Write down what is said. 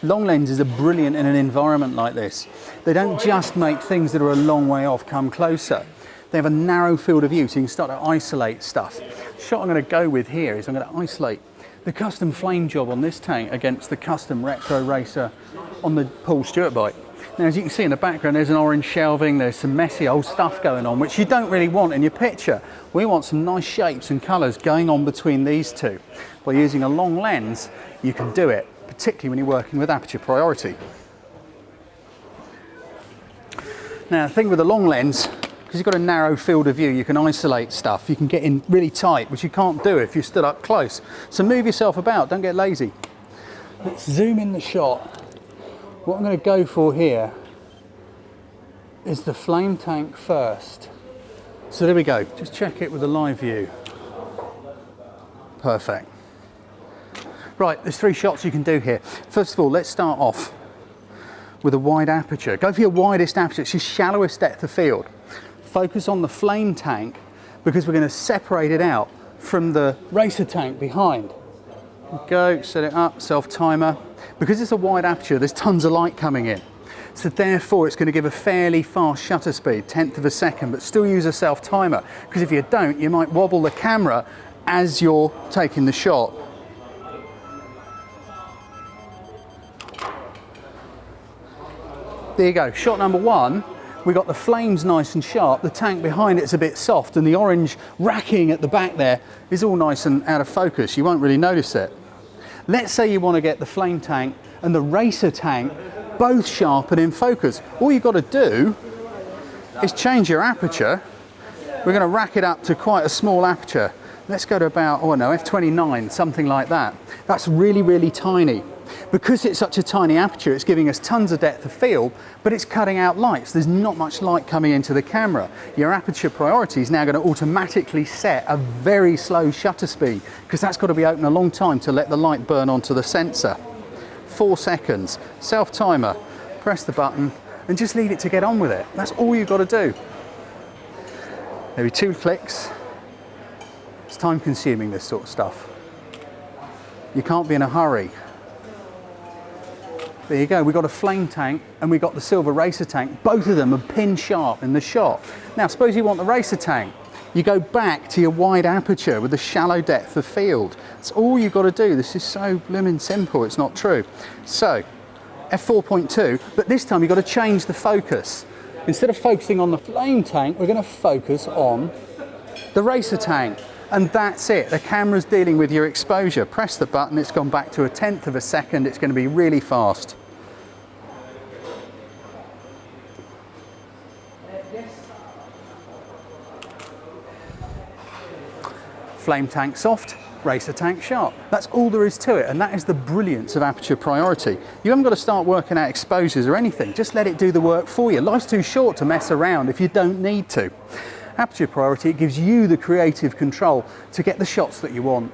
Long lenses are brilliant in an environment like this. They don't just make things that are a long way off come closer. They have a narrow field of view, so you can start to isolate stuff. The shot I'm going to go with here is I'm going to isolate the custom flame job on this tank against the custom retro racer on the Paul Stewart bike. Now, as you can see in the background, there's an orange shelving, there's some messy old stuff going on, which you don't really want in your picture. We want some nice shapes and colours going on between these two. By using a long lens, you can do it, particularly when you're working with Aperture Priority. Now, the thing with a long lens, because you've got a narrow field of view, you can isolate stuff. You can get in really tight, which you can't do if you're stood up close. So move yourself about, don't get lazy. Let's zoom in the shot. What I'm going to go for here is the flame tank first. So there we go, just check it with a live view. Perfect. Right, there's 3 shots you can do here. First of all, let's start off with a wide aperture. Go for your widest aperture, it's your shallowest depth of field. Focus on the flame tank because we're going to separate it out from the racer tank behind. Go, set it up, self-timer. Because it's a wide aperture, there's tons of light coming in. So therefore, it's going to give a fairly fast shutter speed, 1/10 of a second, but still use a self-timer. Because if you don't, you might wobble the camera as you're taking the shot. There you go, shot number 1. We got the flames nice and sharp, the tank behind it's a bit soft, and the orange racking at the back there is all nice and out of focus. You won't really notice it. Let's say you want to get the flame tank and the racer tank both sharp and in focus. All you've got to do is change your aperture. We're going to rack it up to quite a small aperture. Let's go to about, oh no, f/29, something like that. That's really, really tiny. Because it's such a tiny aperture, it's giving us tons of depth of field, but it's cutting out lights. There's not much light coming into the camera. Your Aperture Priority is now going to automatically set a very slow shutter speed, because that's got to be open a long time to let the light burn onto the sensor. 4 seconds, self-timer, press the button, and just leave it to get on with it. That's all you've got to do. Maybe 2 clicks. It's time consuming, this sort of stuff. You can't be in a hurry. There you go, we've got a flame tank and we've got the silver racer tank. Both of them are pin sharp in the shot. Now, suppose you want the racer tank. You go back to your wide aperture with a shallow depth of field. That's all you've got to do. This is so blooming simple, it's not true. So, f4.2, but this time you've got to change the focus. Instead of focusing on the flame tank, we're going to focus on the racer tank. And that's it, the camera's dealing with your exposure. Press the button, it's gone back to 1/10 of a second, it's going to be really fast. Flame tank soft, racer tank sharp. That's all there is to it, and that is the brilliance of Aperture Priority. You haven't got to start working out exposures or anything, just let it do the work for you. Life's too short to mess around if you don't need to. Aperture Priority, it gives you the creative control to get the shots that you want.